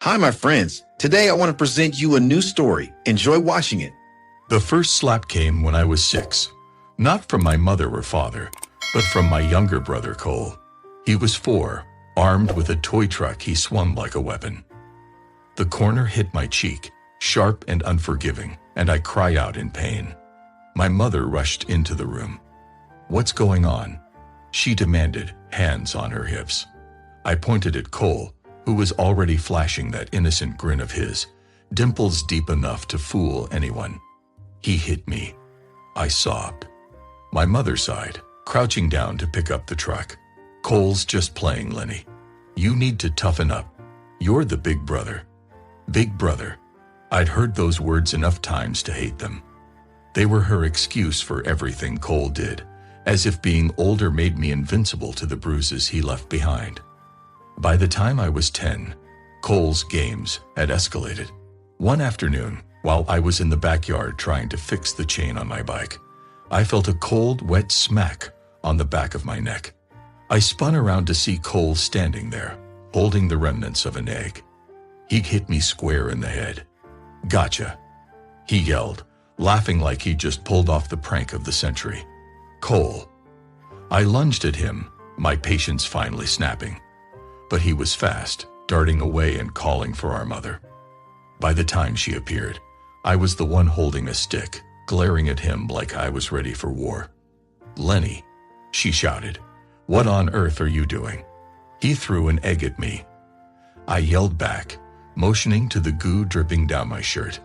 Hi, my friends. Today I want to present you a new story. Enjoy watching it. The first slap came when I was 6. Not from my mother or father, but from my younger brother Cole. He was 4, armed with a toy truck he swung like a weapon. The corner hit my cheek, sharp and unforgiving, and I cried out in pain. My mother rushed into the room. "What's going on?" she demanded, hands on her hips. I pointed at Cole, who was already flashing that innocent grin of his, dimples deep enough to fool anyone. "He hit me," I sobbed. My mother sighed, crouching down to pick up the truck. "Cole's just playing, Lenny. You need to toughen up. You're the big brother." Big brother. I'd heard those words enough times to hate them. They were her excuse for everything Cole did, as if being older made me invincible to the bruises he left behind. By the time I was 10, Cole's games had escalated. One afternoon, while I was in the backyard trying to fix the chain on my bike, I felt a cold, wet smack on the back of my neck. I spun around to see Cole standing there, holding the remnants of an egg. He hit me square in the head. "Gotcha," he yelled, laughing like he just pulled off the prank of the century. "Cole." I lunged at him, my patience finally snapping. But he was fast, darting away and calling for our mother. By the time she appeared, I was the one holding a stick, glaring at him like I was ready for war. "Lenny," she shouted, "what on earth are you doing?" He threw an egg at me. I yelled back, motioning to the goo dripping down my shirt.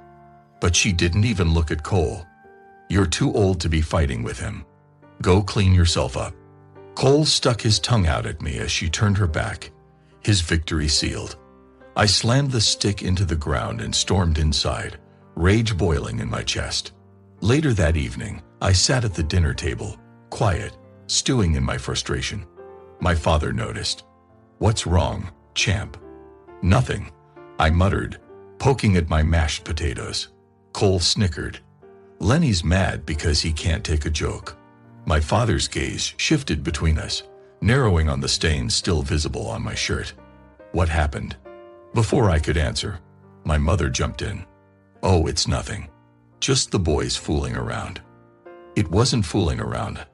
But she didn't even look at Cole. "You're too old to be fighting with him. Go clean yourself up." Cole stuck his tongue out at me as she turned her back, his victory sealed. I slammed the stick into the ground and stormed inside, rage boiling in my chest. Later that evening, I sat at the dinner table, quiet, stewing in my frustration. My father noticed. "What's wrong, champ?" "Nothing," I muttered, poking at my mashed potatoes. Cole snickered. "Lenny's mad because he can't take a joke." My father's gaze shifted between us, narrowing on the stains still visible on my shirt. "What happened?" Before I could answer, my mother jumped in. "Oh, it's nothing. Just the boys fooling around." "It wasn't fooling around,"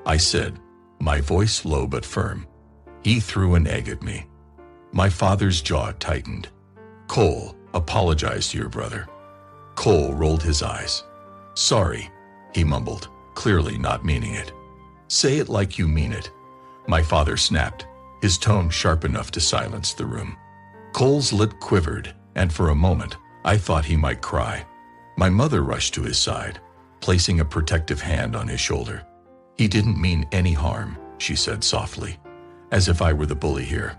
I said, my voice low but firm. He threw an egg at me. My father's jaw tightened. "Cole, apologize to your brother." Cole rolled his eyes. "Sorry," he mumbled, clearly not meaning it. "Say it like you mean it," my father snapped, his tone sharp enough to silence the room. Cole's lip quivered, and for a moment, I thought he might cry. My mother rushed to his side, placing a protective hand on his shoulder. "He didn't mean any harm," she said softly, as if I were the bully here.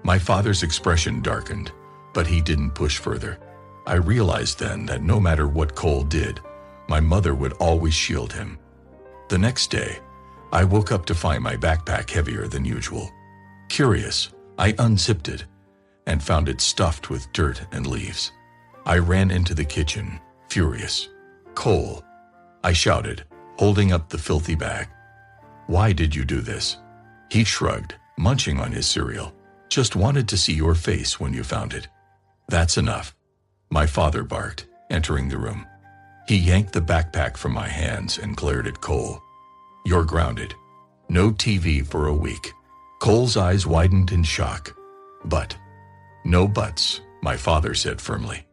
My father's expression darkened, but he didn't push further. I realized then that no matter what Cole did, my mother would always shield him. The next day, I woke up to find my backpack heavier than usual. Curious, I unzipped it and found it stuffed with dirt and leaves. I ran into the kitchen, furious. "Cole," I shouted, holding up the filthy bag. "Why did you do this?" He shrugged, munching on his cereal. "Just wanted to see your face when you found it." "That's enough," my father barked, entering the room. He yanked the backpack from my hands and glared at Cole. "You're grounded. No TV for a week." Cole's eyes widened in shock. "But." "No buts," my father said firmly.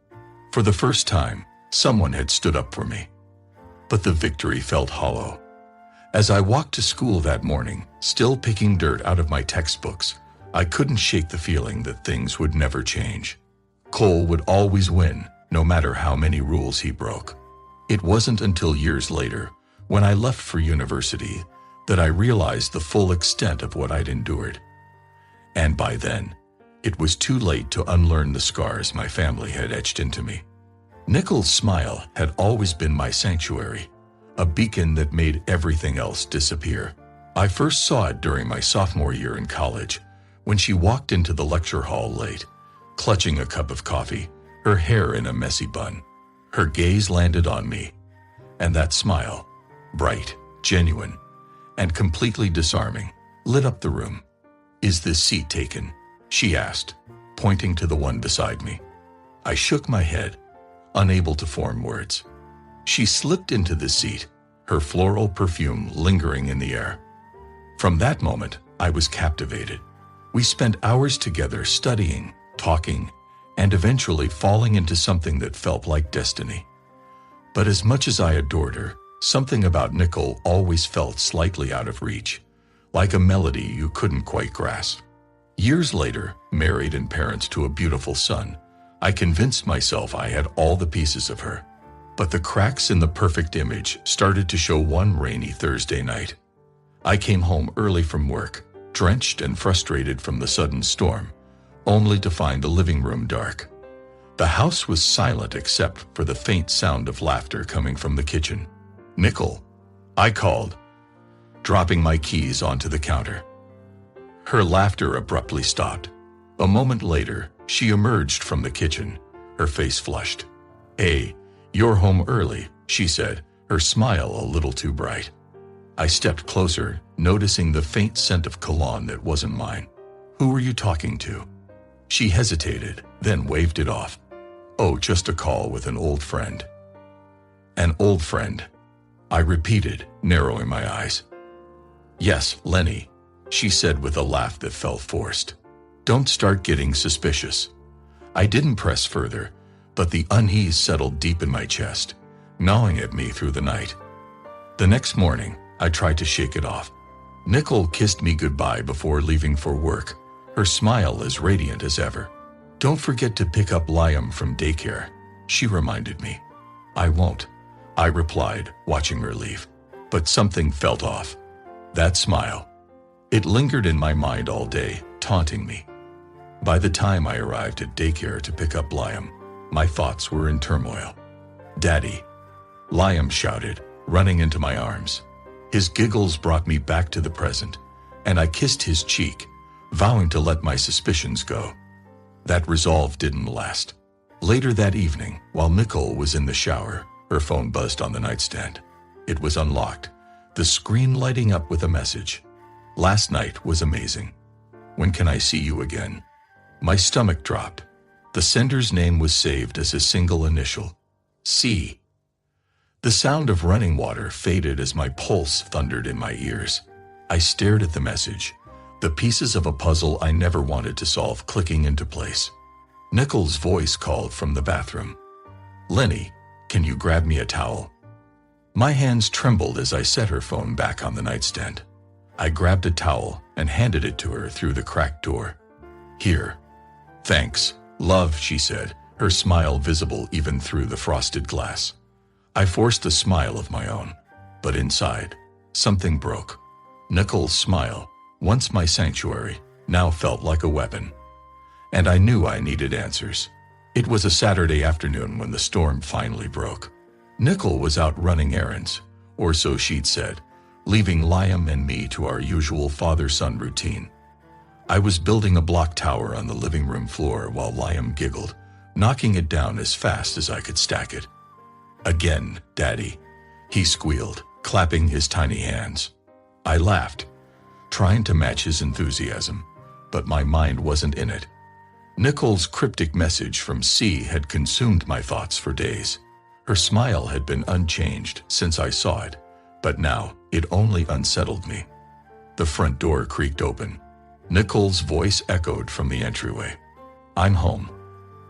For the first time, someone had stood up for me. But the victory felt hollow. As I walked to school that morning, still picking dirt out of my textbooks, I couldn't shake the feeling that things would never change. Cole would always win, no matter how many rules he broke. It wasn't until years later, when I left for university, that I realized the full extent of what I'd endured. And by then, it was too late to unlearn the scars my family had etched into me. Nichols' smile had always been my sanctuary, a beacon that made everything else disappear. I first saw it during my sophomore year in college, when she walked into the lecture hall late, clutching a cup of coffee, her hair in a messy bun. Her gaze landed on me, and that smile, bright, genuine, and completely disarming, lit up the room. "Is this seat taken?" she asked. pointing to the one beside me. I shook my head, unable to form words. She slipped into the seat, her floral perfume lingering in the air. From that moment, I was captivated. We spent hours together studying, talking, and eventually falling into something that felt like destiny. But as much as I adored her, something about Nicole always felt slightly out of reach, like a melody you couldn't quite grasp. Years later, married and parents to a beautiful son, I convinced myself I had all the pieces of her. But the cracks in the perfect image started to show one rainy Thursday night. I came home early from work, drenched and frustrated from the sudden storm, only to find the living room dark. The house was silent except for the faint sound of laughter coming from the kitchen. "Nicole," I called, dropping my keys onto the counter. Her laughter abruptly stopped. A moment later, she emerged from the kitchen, her face flushed. "Hey, you're home early," she said, her smile a little too bright. I stepped closer, noticing the faint scent of cologne that wasn't mine. "Who were you talking to?" She hesitated, then waved it off. "Oh, just a call with an old friend." "An old friend," I repeated, narrowing my eyes. "Yes, Lenny," she said with a laugh that felt forced. "Don't start getting suspicious." I didn't press further, but the unease settled deep in my chest, gnawing at me through the night. The next morning, I tried to shake it off. Nicole kissed me goodbye before leaving for work, her smile as radiant as ever. "Don't forget to pick up Liam from daycare," she reminded me. "I won't," I replied, watching her leave. But something felt off. That smile. It lingered in my mind all day, taunting me. By the time I arrived at daycare to pick up Liam, my thoughts were in turmoil. "Daddy," Liam shouted, running into my arms. His giggles brought me back to the present, and I kissed his cheek, vowing to let my suspicions go. That resolve didn't last. Later that evening, while Nicole was in the shower, her phone buzzed on the nightstand. It was unlocked, the screen lighting up with a message. "Last night was amazing. When can I see you again?" My stomach dropped. The sender's name was saved as a single initial, C. The sound of running water faded as my pulse thundered in my ears. I stared at the message, the pieces of a puzzle I never wanted to solve clicking into place. Nicole's voice called from the bathroom. "Lenny, can you grab me a towel?" My hands trembled as I set her phone back on the nightstand. I grabbed a towel and handed it to her through the cracked door. "Here." "Thanks, love," she said, her smile visible even through the frosted glass. I forced a smile of my own, but inside, something broke. Nicole's smile, once my sanctuary, now felt like a weapon. And I knew I needed answers. It was a Saturday afternoon when the storm finally broke. Nicole was out running errands, or so she'd said, leaving Liam and me to our usual father-son routine. I was building a block tower on the living room floor while Liam giggled, knocking it down as fast as I could stack it. "Again, Daddy," he squealed, clapping his tiny hands. I laughed, trying to match his enthusiasm, but my mind wasn't in it. Nicole's cryptic message from C had consumed my thoughts for days. Her smile had been unchanged since I saw it, but now it only unsettled me. The front door creaked open. Nicole's voice echoed from the entryway. "I'm home."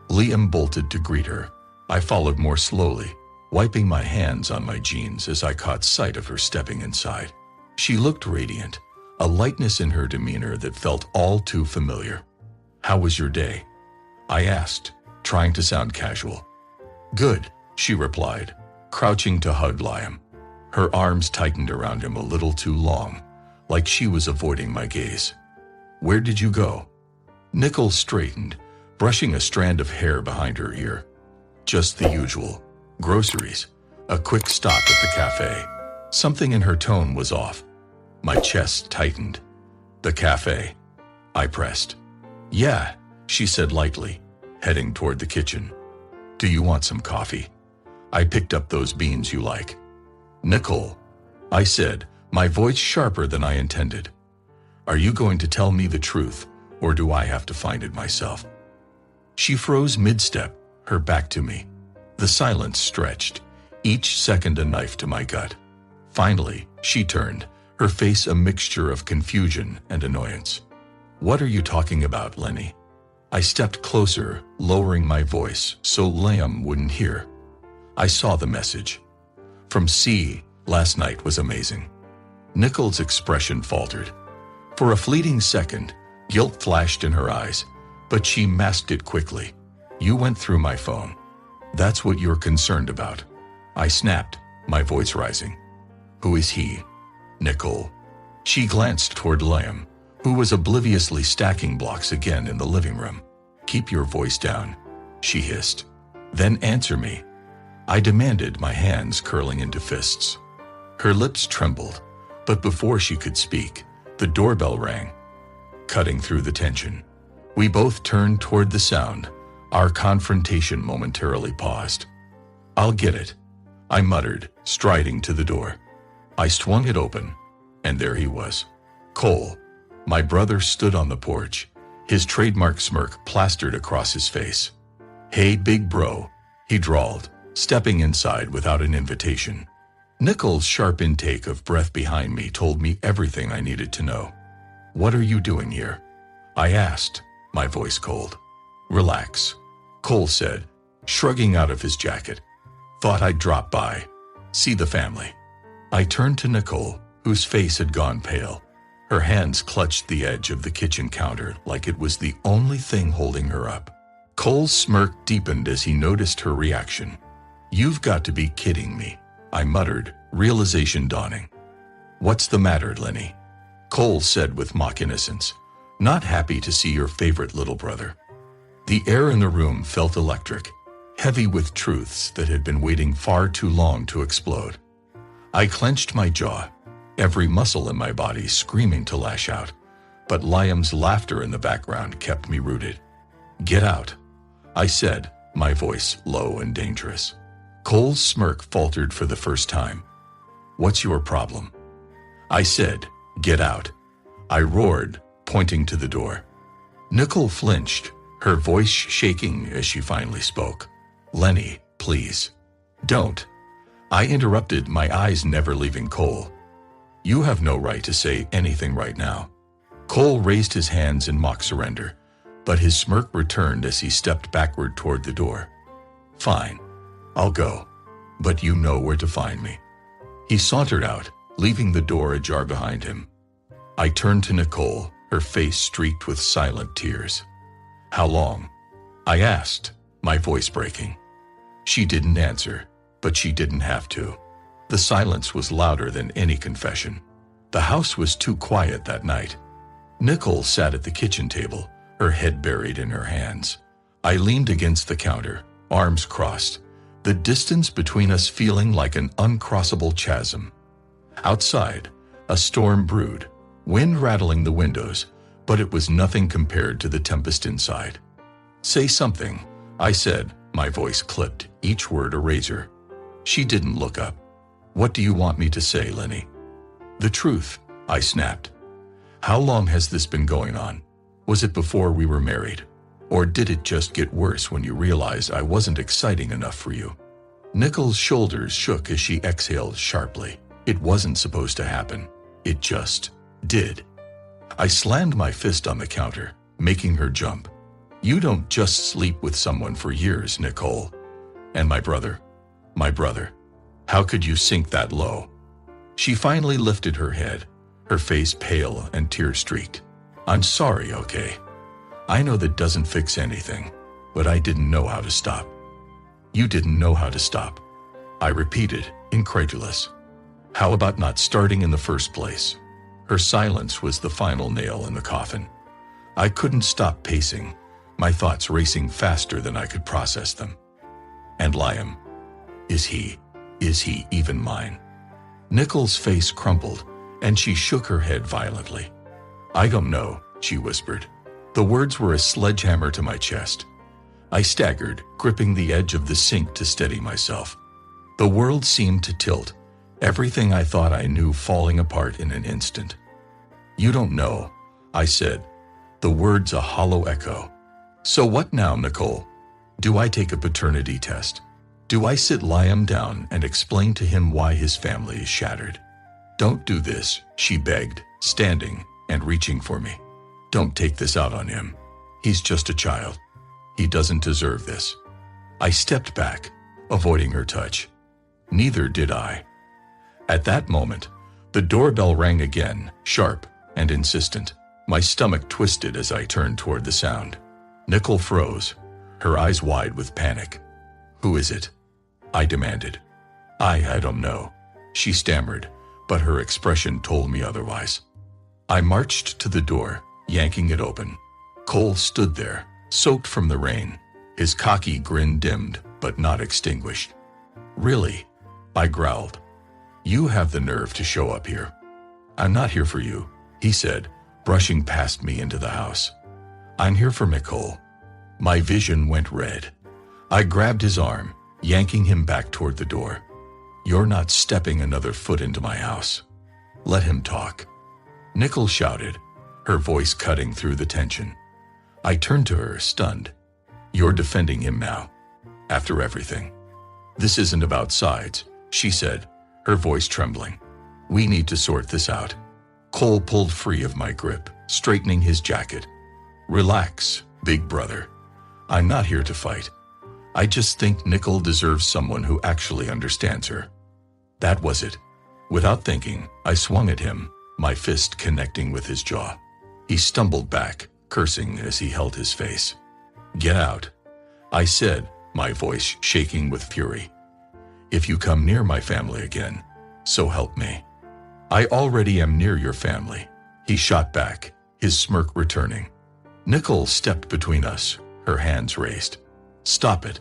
Liam bolted to greet her. I followed more slowly, wiping my hands on my jeans as I caught sight of her stepping inside. She looked radiant, a lightness in her demeanor that felt all too familiar. "How was your day?" I asked, trying to sound casual. "Good," she replied, crouching to hug Liam. Her arms tightened around him a little too long, like she was avoiding my gaze. "Where did you go?" Nicole straightened, brushing a strand of hair behind her ear. "Just the usual. Groceries. A quick stop at the cafe." Something in her tone was off. My chest tightened. "The cafe?" I pressed. "Yeah," she said lightly, heading toward the kitchen. "Do you want some coffee? I picked up those beans you like." "Nicole," I said, my voice sharper than I intended. "Are you going to tell me the truth, or do I have to find it myself?" She froze mid-step, her back to me. The silence stretched, each second a knife to my gut. Finally, she turned, her face a mixture of confusion and annoyance. "What are you talking about, Lenny?" I stepped closer, lowering my voice so Liam wouldn't hear. I saw the message. From C, last night was amazing. Nicole's expression faltered. For a fleeting second, guilt flashed in her eyes, but she masked it quickly. "You went through my phone. That's what you're concerned about." I snapped, my voice rising. "Who is he?" "Nicole." She glanced toward Liam, who was obliviously stacking blocks again in the living room. "Keep your voice down," she hissed. "Then answer me," I demanded, my hands curling into fists. Her lips trembled, but before she could speak, the doorbell rang. Cutting through the tension, we both turned toward the sound. Our confrontation momentarily paused. "I'll get it," I muttered, striding to the door. I swung it open, and there he was. Cole. My brother stood on the porch, his trademark smirk plastered across his face. "Hey, big bro," he drawled, stepping inside without an invitation. Nicole's sharp intake of breath behind me told me everything I needed to know. "What are you doing here?" I asked, my voice cold. "Relax," Cole said, shrugging out of his jacket. "Thought I'd drop by. See the family." I turned to Nicole, whose face had gone pale. Her hands clutched the edge of the kitchen counter like it was the only thing holding her up. Cole's smirk deepened as he noticed her reaction. "You've got to be kidding me," I muttered, realization dawning. "What's the matter, Lenny?" Cole said with mock innocence. "Not happy to see your favorite little brother." The air in the room felt electric, heavy with truths that had been waiting far too long to explode. I clenched my jaw, every muscle in my body screaming to lash out, but Liam's laughter in the background kept me rooted. "Get out," I said, my voice low and dangerous. Cole's smirk faltered for the first time. "What's your problem?" I said, "Get out," I roared, pointing to the door. Nicole flinched, her voice shaking as she finally spoke. "Lenny, please. Don't." I interrupted, my eyes never leaving Cole. "You have no right to say anything right now." Cole raised his hands in mock surrender, but his smirk returned as he stepped backward toward the door. "Fine. I'll go, but you know where to find me." He sauntered out, leaving the door ajar behind him. I turned to Nicole, her face streaked with silent tears. "How long?" I asked, my voice breaking. She didn't answer, but she didn't have to. The silence was louder than any confession. The house was too quiet that night. Nicole sat at the kitchen table, her head buried in her hands. I leaned against the counter, arms crossed, the distance between us feeling like an uncrossable chasm. Outside, a storm brewed, wind rattling the windows, but it was nothing compared to the tempest inside. "Say something," I said, my voice clipped, each word a razor. She didn't look up. "What do you want me to say, Lenny?" "The truth," I snapped. "How long has this been going on? Was it before we were married? Or did it just get worse when you realized I wasn't exciting enough for you?" Nicole's shoulders shook as she exhaled sharply. It wasn't supposed to happen. It just did. I slammed my fist on the counter, making her jump. "You don't just sleep with someone for years, Nicole. And my brother. How could you sink that low?" She finally lifted her head, her face pale and tear-streaked. "I'm sorry, okay? I know that doesn't fix anything, but I didn't know how to stop." "You didn't know how to stop," I repeated, incredulous. "How about not starting in the first place?" Her silence was the final nail in the coffin. I couldn't stop pacing, my thoughts racing faster than I could process them. "And Liam, is he even mine?" Nicole's face crumpled, and she shook her head violently. "I don't know," she whispered. The words were a sledgehammer to my chest. I staggered, gripping the edge of the sink to steady myself. The world seemed to tilt, everything I thought I knew falling apart in an instant. "You don't know," I said, the words a hollow echo. So what now, Nicole? Do I take a paternity test? Do I sit Liam down and explain to him why his family is shattered? Don't do this, she begged, standing and reaching for me. Don't take this out on him. He's just a child. He doesn't deserve this. I stepped back, avoiding her touch. Neither did I. At that moment, the doorbell rang again, sharp and insistent. My stomach twisted as I turned toward the sound. Nicole froze, her eyes wide with panic. Who is it? I demanded. I don't know, she stammered, but her expression told me otherwise. I marched to the door, yanking it open. Cole stood there, soaked from the rain, his cocky grin dimmed but not extinguished. Really? I growled. You have the nerve to show up here. I'm not here for you, he said, brushing past me into the house. I'm here for Nicole. My vision went red. I grabbed his arm, yanking him back toward the door. You're not stepping another foot into my house. Let him talk. Nicole shouted, her voice cutting through the tension. I turned to her, stunned. You're defending him now, after everything. This isn't about sides, she said, her voice trembling. We need to sort this out. Cole pulled free of my grip, straightening his jacket. Relax, big brother. I'm not here to fight. I just think Nicole deserves someone who actually understands her. That was it. Without thinking, I swung at him, my fist connecting with his jaw. He stumbled back, cursing as he held his face. Get out, I said, my voice shaking with fury. If you come near my family again, so help me. I already am near your family, he shot back, his smirk returning. Nicole stepped between us, her hands raised. Stop it,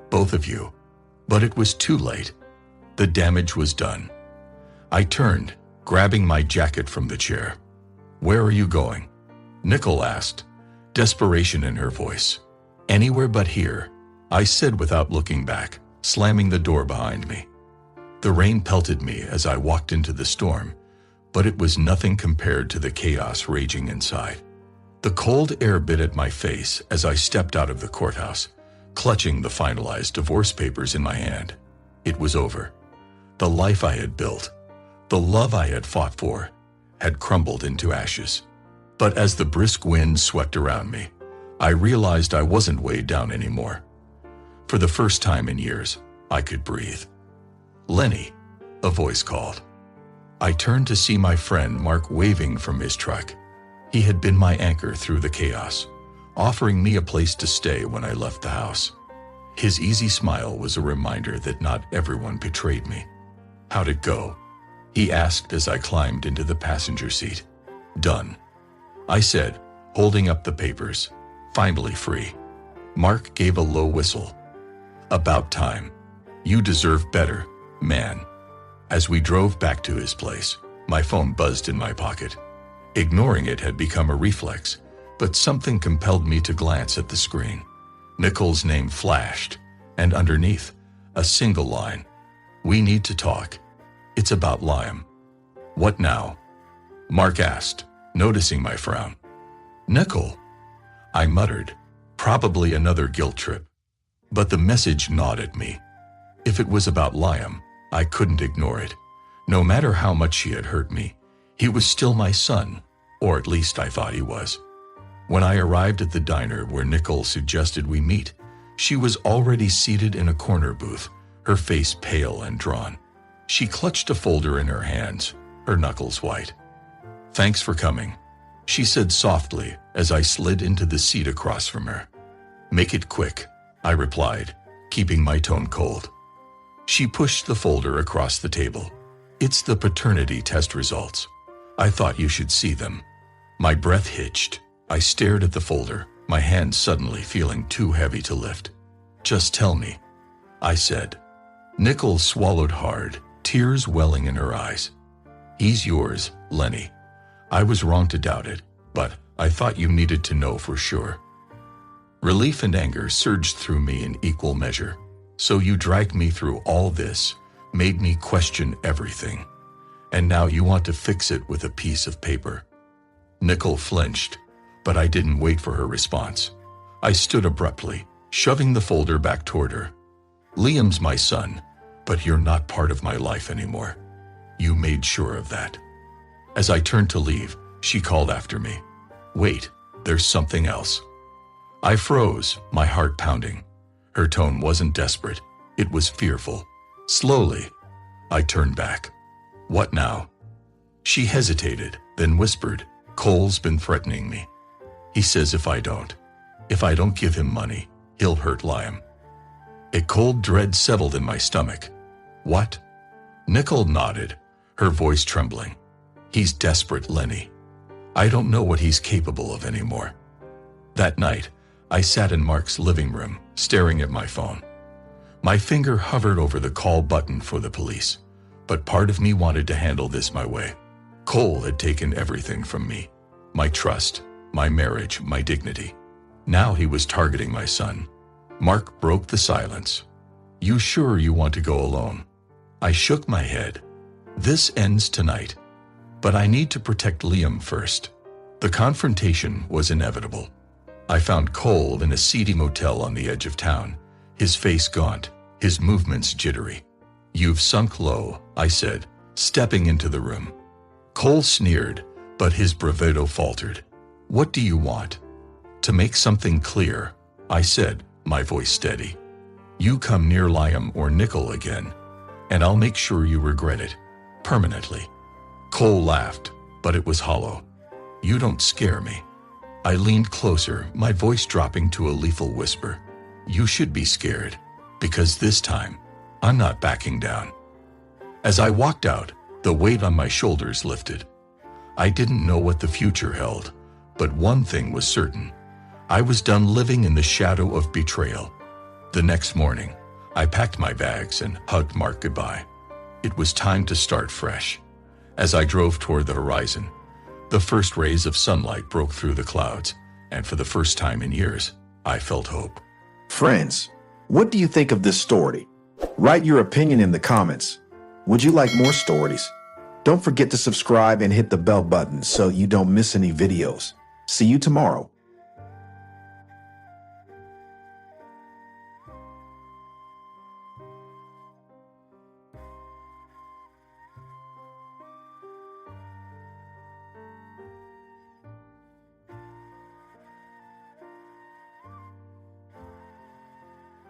both of you. But it was too late. The damage was done. I turned, grabbing my jacket from the chair. Where are you going? Nicole asked, desperation in her voice. Anywhere but here, I said without looking back, slamming the door behind me. The rain pelted me as I walked into the storm, but it was nothing compared to the chaos raging inside. The cold air bit at my face as I stepped out of the courthouse, clutching the finalized divorce papers in my hand. It was over. The life I had built, the love I had fought for, had crumbled into ashes. But as the brisk wind swept around me, I realized I wasn't weighed down anymore. For the first time in years, I could breathe. Lenny, a voice called. I turned to see my friend Mark waving from his truck. He had been my anchor through the chaos, offering me a place to stay when I left the house. His easy smile was a reminder that not everyone betrayed me. How'd it go? He asked as I climbed into the passenger seat. Done, I said, holding up the papers, finally free. Mark gave a low whistle. About time. You deserve better, man. As we drove back to his place, my phone buzzed in my pocket. Ignoring it had become a reflex, but something compelled me to glance at the screen. Nicole's name flashed, and underneath, a single line. We need to talk. It's about Liam. What now? Mark asked, noticing my frown. Nicole, I muttered, probably another guilt trip. But the message gnawed at me. If it was about Liam, I couldn't ignore it. No matter how much he had hurt me, he was still my son, or at least I thought he was. When I arrived at the diner where Nicole suggested we meet, she was already seated in a corner booth, her face pale and drawn. She clutched a folder in her hands, her knuckles white. Thanks for coming, she said softly as I slid into the seat across from her. Make it quick, I replied, keeping my tone cold. She pushed the folder across the table. It's the paternity test results. I thought you should see them. My breath hitched. I stared at the folder, my hand suddenly feeling too heavy to lift. Just tell me, I said. Nicole swallowed hard, tears welling in her eyes. He's yours, Lenny. I was wrong to doubt it, but I thought you needed to know for sure. Relief and anger surged through me in equal measure. So you dragged me through all this, made me question everything. And now you want to fix it with a piece of paper. Nicole flinched, but I didn't wait for her response. I stood abruptly, shoving the folder back toward her. Liam's my son, but you're not part of my life anymore. You made sure of that. As I turned to leave, she called after me. Wait, there's something else. I froze, my heart pounding. Her tone wasn't desperate. It was fearful. Slowly, I turned back. What now? She hesitated, then whispered, Cole's been threatening me. He says if I don't give him money, he'll hurt Liam. A cold dread settled in my stomach. What? Nicole nodded, her voice trembling. He's desperate, Lenny. I don't know what he's capable of anymore. That night, I sat in Mark's living room, staring at my phone. My finger hovered over the call button for the police, but part of me wanted to handle this my way. Cole had taken everything from me. My trust, my marriage, my dignity. Now he was targeting my son. Mark broke the silence. You sure you want to go alone? I shook my head. This ends tonight, but I need to protect Liam first. The confrontation was inevitable. I found Cole in a seedy motel on the edge of town, his face gaunt, his movements jittery. You've sunk low, I said, stepping into the room. Cole sneered, but his bravado faltered. What do you want? To make something clear, I said, my voice steady. You come near Liam or Nicole again, and I'll make sure you regret it, permanently. Cole laughed, but it was hollow. You don't scare me. I leaned closer, my voice dropping to a lethal whisper. You should be scared, because this time, I'm not backing down. As I walked out, the weight on my shoulders lifted. I didn't know what the future held, but one thing was certain. I was done living in the shadow of betrayal. The next morning, I packed my bags and hugged Mark goodbye. It was time to start fresh. As I drove toward the horizon, the first rays of sunlight broke through the clouds, and for the first time in years, I felt hope. Friends, what do you think of this story? Write your opinion in the comments. Would you like more stories? Don't forget to subscribe and hit the bell button so you don't miss any videos. See you tomorrow.